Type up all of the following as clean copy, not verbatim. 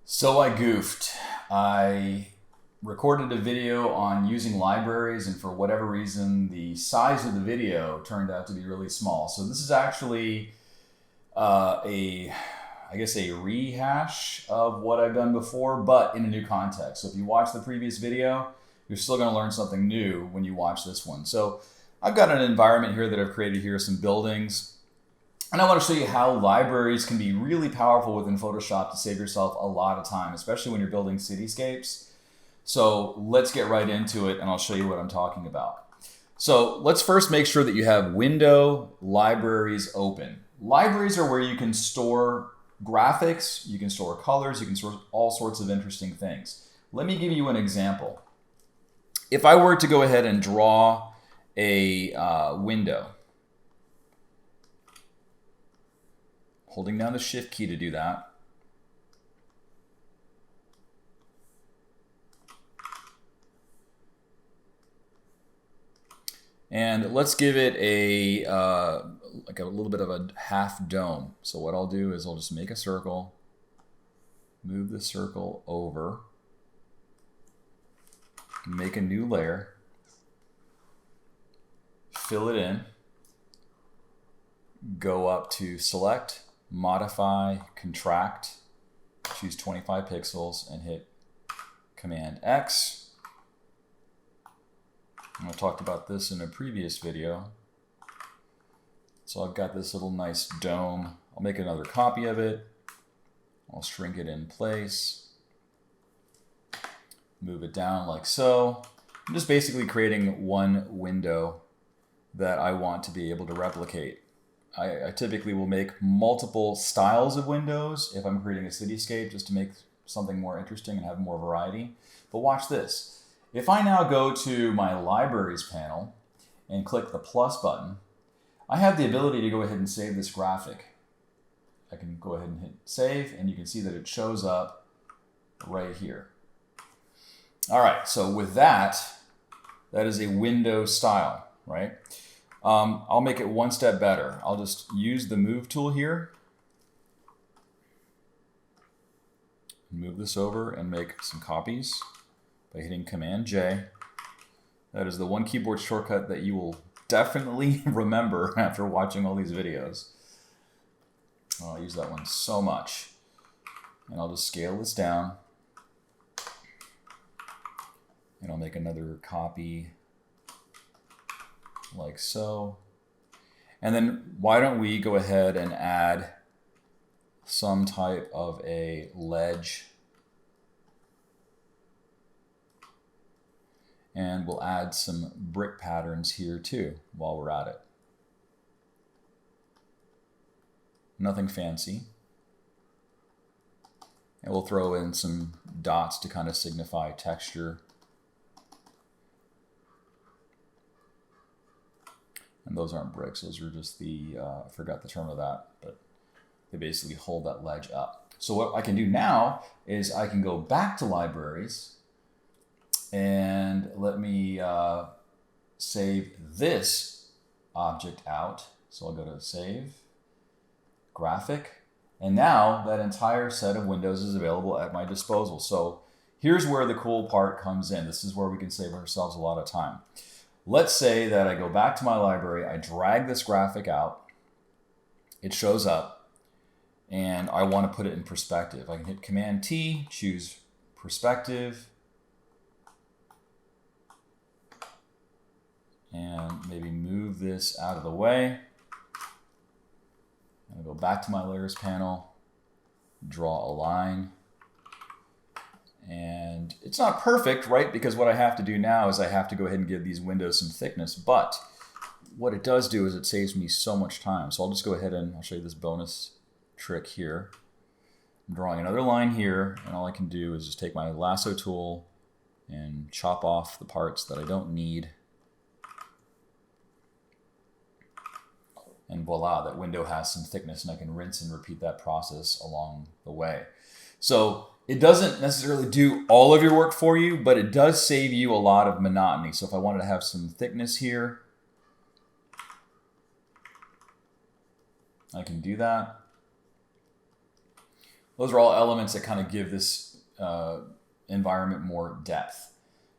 So I goofed. I recorded a video on using libraries, and for whatever reason, the size of the video turned out to be really small. So this is actually I guess, a rehash of what I've done before, but in a new context. So if you watch the previous video, you're still going to learn something new when you watch this one. So I've got an environment here that I've created here, some buildings. And I want to show you how libraries can be really powerful within Photoshop to save yourself a lot of time, especially when you're building cityscapes. So let's get right into it, and I'll show you what I'm talking about. So let's first make sure that you have Window Libraries open. Libraries are where you can store graphics, you can store colors, you can store all sorts of interesting things. Let me give you an example. If I were to go ahead and draw a window, holding down the Shift key to do that. And let's give it a like a little bit of a half dome. So what I'll do is I'll just make a circle, move the circle over, make a new layer, fill it in, go up to Select, Modify, Contract, choose 25 pixels, and hit Command X. And I talked about this in a previous video. So I've got this little nice dome. I'll make another copy of it. I'll shrink it in place. Move it down like so. I'm just basically creating one window that I want to be able to replicate. I typically will make multiple styles of windows if I'm creating a cityscape, just to make something more interesting and have more variety. But watch this. If I now go to my Libraries panel and click the plus button, I have the ability to go ahead and save this graphic. I can go ahead and hit save, and you can see that it shows up right here. All right, so with that, that is a window style, right? I'll make it one step better. I'll just use the move tool here, move this over and make some copies by hitting Command J. That is the one keyboard shortcut that you will definitely remember after watching all these videos. Oh, I use that one so much. And I'll just scale this down. And I'll make another copy like so. And then why don't we go ahead and add some type of a ledge. And we'll add some brick patterns here too while we're at it. Nothing fancy. And we'll throw in some dots to kind of signify texture. And those aren't bricks, those are just the, I forgot the term of that, but they basically hold that ledge up. So what I can do now is I can go back to Libraries, and let me save this object out. So I'll go to Save, Graphic, and now that entire set of windows is available at my disposal. So here's where the cool part comes in. This is where we can save ourselves a lot of time. Let's say that I go back to my library, I drag this graphic out, it shows up, and I want to put it in perspective. I can hit Command T, choose Perspective, and maybe move this out of the way. I'll go back to my Layers panel, draw a line. And it's not perfect, right? Because what I have to do now is I have to go ahead and give these windows some thickness. But what it does do is it saves me so much time. So I'll just go ahead and I'll show you this bonus trick here. I'm drawing another line here, and all I can do is just take my lasso tool and chop off the parts that I don't need. And voila, that window has some thickness, and I can rinse and repeat that process along the way. So it doesn't necessarily do all of your work for you, but it does save you a lot of monotony. So if I wanted to have some thickness here, I can do that. Those are all elements that kind of give this environment more depth.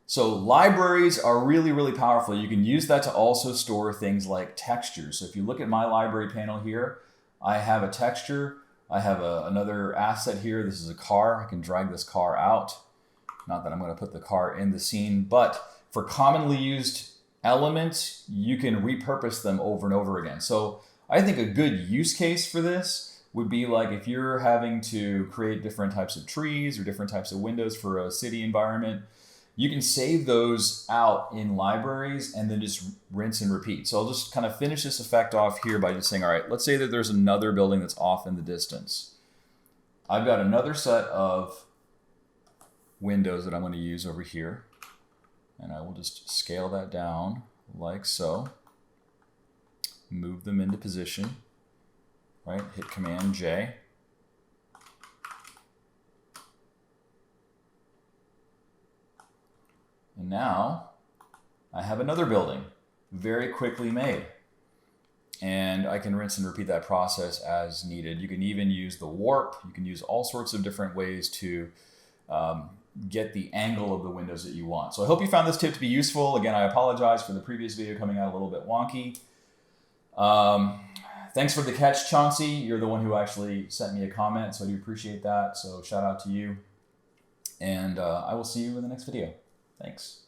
So libraries are really, really powerful. You can use that to also store things like textures. So if you look at my library panel here, I have a texture. I have another asset here. This is a car. I can drag this car out. Not that I'm going to put the car in the scene, but for commonly used elements, you can repurpose them over and over again. So I think a good use case for this would be like if you're having to create different types of trees or different types of windows for a city environment, you can save those out in libraries and then just rinse and repeat. So I'll just kind of finish this effect off here by just saying, all right, let's say that there's another building that's off in the distance. I've got another set of windows that I'm going to use over here. And I will just scale that down like so. Move them into position, right? Hit Command J. And now I have another building very quickly made. And I can rinse and repeat that process as needed. You can even use the warp. You can use all sorts of different ways to get the angle of the windows that you want. So I hope you found this tip to be useful. Again, I apologize for the previous video coming out a little bit wonky. Thanks for the catch, Chauncey. You're the one who actually sent me a comment, so I do appreciate that. So shout out to you. And I will see you in the next video. Thanks.